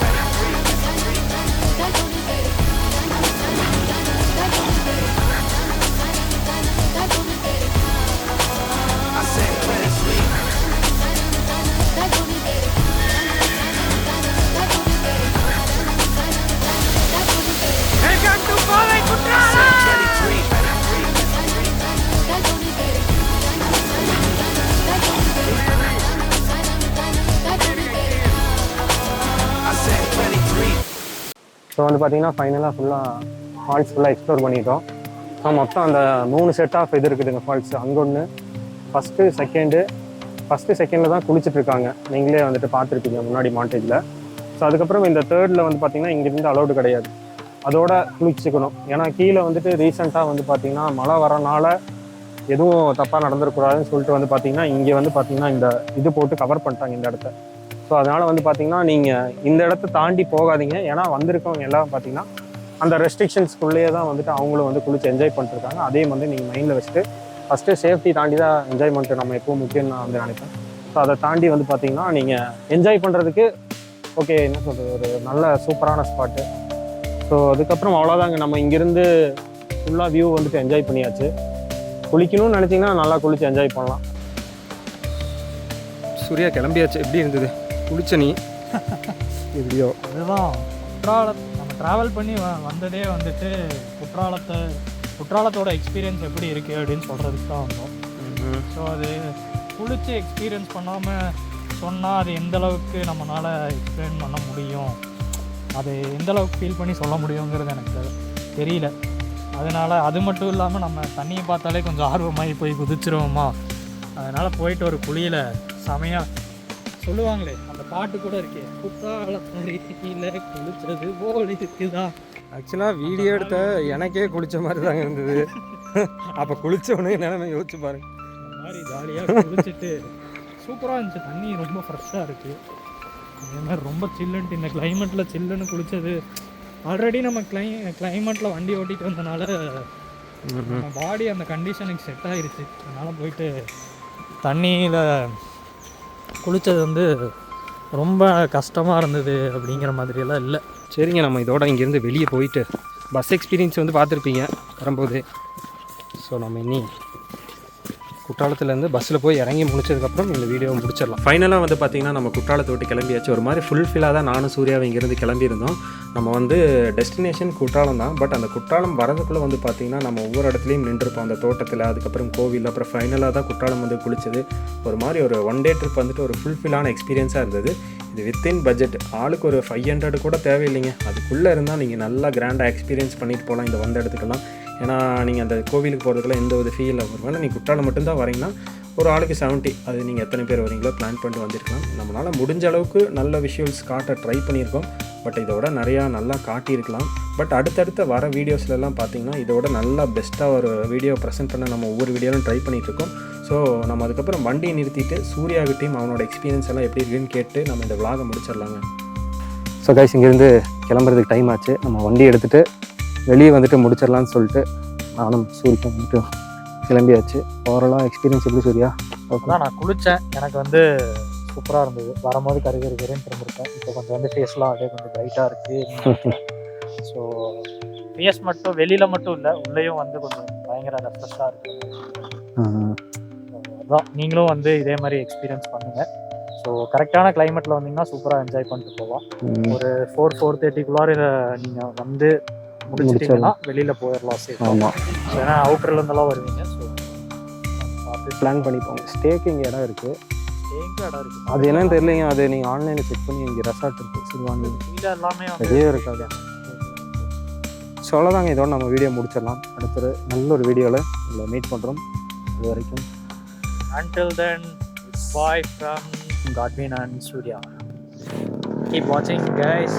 I said 23. Welcome to Kovai I Kutrala! said 23. I said 23. So வந்து பார்த்தீங்கன்னா ஃபைனலாக ஃபுல்லாக ஃபால்ஸ் ஃபுல்லாக எக்ஸ்ப்ளோர் பண்ணிட்டோம். ஸோ மொத்தம் அந்த 3 செட் ஆஃப் இது இருக்குதுங்க ஃபால்ஸ். அங்கே ஒன்று ஃபஸ்ட்டு செகண்டில் தான் குளிச்சுட்ருக்காங்க. நீங்களே வந்துட்டு பார்த்துருப்பீங்க முன்னாடி மாண்டேஜில். ஸோ அதுக்கப்புறம் இந்த தேர்டில் வந்து பார்த்திங்கன்னா இங்கேருந்து அலௌடு கிடையாது. அதோட குளிச்சுக்கணும். ஏன்னா கீழே வந்துட்டு ரீசெண்டாக வந்து பார்த்திங்கன்னா மழை வரனால எதுவும் தப்பாக நடந்துடக்கூடாதுன்னு சொல்லிட்டு வந்து பார்த்திங்கன்னா இங்கே வந்து பார்த்திங்கன்னா இந்த இது போட்டு கவர் பண்ணிட்டாங்க இந்த இடத்த. ஸோ அதனால் வந்து பார்த்திங்கன்னா நீங்கள் இந்த இடத்த தாண்டி போகாதீங்க. ஏன்னா வந்திருக்கவங்க எல்லாம் பார்த்திங்கன்னா அந்த ரெஸ்ட்ரிக்ஷன்ஸ்குள்ளேயே தான் வந்துட்டு அவங்களும் வந்து குளிச்சு என்ஜாய் பண்ணிருக்காங்க. அதே வந்து நீங்கள் மைண்டில் வச்சுட்டு ஃபஸ்ட்டு சேஃப்டி தாண்டி தான் என்ஜாய்மெண்ட்டு நம்ம எப்பவும் முக்கியம்னு நான் வந்து நினைப்பேன். ஸோ அதை தாண்டி வந்து பார்த்திங்கன்னா நீங்கள் என்ஜாய் பண்ணுறதுக்கு ஓகே என்ன சொல்கிறது ஒரு நல்ல சூப்பரான ஸ்பாட்டு. ஸோ அதுக்கப்புறம் அவ்வளோதாங்க. நம்ம இங்கேருந்து ஃபுல்லாக வியூ வந்துட்டு என்ஜாய் பண்ணியாச்சு. குளிக்கணும்னு நினச்சிங்கன்னா நல்லா குளிச்சு என்ஜாய் பண்ணலாம். சூர்யா கிளம்பியாச்சு. எப்படி இருந்தது குளிச்ச நீ? எப்படியோ அதுதான் நம்ம ட்ராவல் பண்ணி வந்ததே வந்துட்டு குற்றாலத்தோட எக்ஸ்பீரியன்ஸ் எப்படி இருக்குது அப்படின்னு சொல்கிறதுக்கு தான் வந்தோம். ஸோ அது குளிச்சு எக்ஸ்பீரியன்ஸ் பண்ணாமல் சொன்னால் அது எந்தளவுக்கு நம்மளால் எக்ஸ்பிளைன் பண்ண முடியும், அது எந்தளவுக்கு ஃபீல் பண்ணி சொல்ல முடியுங்கிறது எனக்கு தெரியல. அதனால் அது மட்டும் இல்லாமல் நம்ம தண்ணியை பார்த்தாலே கொஞ்சம் ஆர்வமாகி போய் குதிச்சிருவோமா. அதனால் போயிட்டு ஒரு குளியில் செமையாக சொல்லுவாங்களே அந்த பாட்டு கூட இருக்கே, குற்றாலத்தறியில் குளிச்சது போல் இருக்குதா. ஆக்சுவலாக வீடியோ எடுத்த எனக்கே குளிச்ச மாதிரி தாங்க இருந்தது. அப்போ குளிச்சவனே நிலைமை யோசிச்சு பாருங்க. இந்த மாதிரி ஜாலியாக குளிச்சுட்டு சூப்பராக இருந்துச்சு. தண்ணி ரொம்ப ஃப்ரெஷ்ஷாக இருக்குது. அதே மாதிரி ரொம்ப சில்லுன்ட்டு இந்த கிளைமேட்டில் சில்லுன்னு குளித்தது. ஆல்ரெடி நம்ம கிளைமேட்டில் வண்டி ஓட்டிகிட்டு வந்தனால நம்ம பாடி அந்த கண்டிஷனுக்கு செட் ஆகிருச்சு. அதனால் போயிட்டு தண்ணியில் குளித்தது வந்து ரொம்ப கஷ்டமாக இருந்தது அப்படிங்கிற மாதிரியெல்லாம் இல்லை. சரிங்க, நம்ம இதோட இங்கேருந்து வெளியே போயிட்டு பஸ் எக்ஸ்பீரியன்ஸ் வந்து பார்த்துருப்பீங்க வரும்போது. ஸோ நம்ம இனி குற்றாலத்துலேருந்து பஸ்ஸில் போய் இறங்கி முடிச்சதுக்கப்புறம் இந்த வீடியோவை முடிச்சிடலாம். ஃபைனலாக வந்து பார்த்திங்கன்னா நம்ம குற்றாலத்தை விட்டு கிளம்பியாச்சு. ஒரு மாதிரி ஃபுல்ஃபில்லாக தான் நானும் சூர்யாவை இங்கேருந்து கிளம்பியிருந்தோம். நம்ம வந்து டெஸ்டினேஷன் குற்றாலம் தான். பட் அந்த குற்றாலம் வரதுக்குள்ளே வந்து பார்த்திங்கன்னா நம்ம ஒவ்வொரு இடத்துலையும் நின்றுருப்போம். அந்த தோட்டத்தில், அதுக்கப்புறம் கோவில், அப்புறம் ஃபைனலாக தான் குற்றாலம் வந்து குளிச்சது. ஒரு மாதிரி ஒரு 1 டே ட்ரிப் வந்துட்டு ஒரு ஃபுல்ஃபில்லான எக்ஸ்பீரியன்ஸாக இருந்தது. இது வித்தின் பட்ஜெட். ஆளுக்கு ஒரு 500 கூட தேவையில்லைங்க. அதுக்குள்ளே இருந்தால் நீங்கள் நல்லா கிராண்டாக எக்ஸ்பீரியன்ஸ் பண்ணிட்டு போகலாம் இந்த வந்த இடத்துக்கெல்லாம். ஏன்னா நீங்கள் அந்த கோவிலுக்கு போகிறதுக்குலாம் எந்த ஒரு ஃபீல் வருவாங்க. நீங்கள் குற்றாலம் மட்டும்தான் வரீங்கன்னா ஒரு ஆளுக்கு 70. அது நீங்கள் எத்தனை பேர் வரீங்களோ பிளான் பண்ணிட்டு வந்திருக்கலாம். நம்மளால் முடிஞ்ச அளவுக்கு நல்ல விஷுவல்ஸ் காட்ட ட்ரை பண்ணியிருக்கோம். பட் இதோட நிறையா நல்லா காட்டியிருக்கலாம். பட் அடுத்தடுத்த வர வீடியோஸ்லாம் பார்த்தீங்கன்னா இதோட நல்லா பெஸ்ட்டாக ஒரு வீடியோ ப்ரெசென்ட் பண்ண நம்ம ஒவ்வொரு வீடியோவும் ட்ரை பண்ணிகிட்ருக்கோம். ஸோ நம்ம அதுக்கப்புறம் வண்டியை நிறுத்திட்டு சூர்யாகிட்டையும் அவனோட எக்ஸ்பீரியன்ஸ் எல்லாம் எப்படி இருக்குன்னு கேட்டு நம்ம இந்த விளாகை முடிச்சிடலாங்க. ஸோ கைஸ் இங்கேருந்து கிளம்புறதுக்கு டைம் ஆச்சு. நம்ம வண்டி எடுத்துகிட்டு வெளியே வந்துட்டு முடிச்சிடலான்னு சொல்லிட்டு நானும் சூரியா வந்துட்டு கிளம்பியாச்சு. ஓவராலாக எக்ஸ்பீரியன்ஸ் எப்படி சூர்யா? தான் நான் குளித்தேன். எனக்கு வந்து சூப்பராக இருந்தது. வரும்போது கருகருன்னு இருந்திருக்கேன். இப்போ கொஞ்சம் வந்து ஃபேஸ்லாம் அப்படியே கொஞ்சம் பிரைட்டாக இருக்குது. ஸோ ஃபேஸ் மட்டும் வெளியில் மட்டும் இல்லை, உள்ளேயும் வந்து கொஞ்சம் பயங்கர ரெஃப்ரெஷ்ஷாக இருக்குது. அதுதான் நீங்களும் வந்து இதே மாதிரி எக்ஸ்பீரியன்ஸ் பண்ணுங்கள். ஸோ கரெக்டான கிளைமேட்டில் வந்தீங்கன்னா சூப்பராக என்ஜாய் பண்ணிட்டு போகலாம். ஒரு 4-4:30 நீங்கள் வந்து முடிச்சிட்டிங்கன்னா வெளியில் போயிடலாம் சேஃப். ஆமாம், ஏன்னா அவுட்டர்லேருந்தெல்லாம் வருவீங்க. ஸோ பார்த்து பிளான் பண்ணிப்போங்க. ஸ்டேக்கு இங்கே இடம் இருக்குது. ஸ்டேக்கு இடம் இருக்குது. அது என்னன்னு தெரியலைங்க. அது நீங்கள் ஆன்லைனில் செக் பண்ணி இங்கே ரெசார்ட் இருக்குது. சிறுவாணி கீழே எல்லாமே வெளியே இருக்காது. ஸோ அவ்வளோதாங்க, இதோட நம்ம வீடியோ முடிச்சிடலாம். அடுத்த நல்ல ஒரு வீடியோவில் உங்களை மீட் பண்ணுறோம். அது வரைக்கும் Until then, it's bye from Godwin and Surya. Keep watching, guys.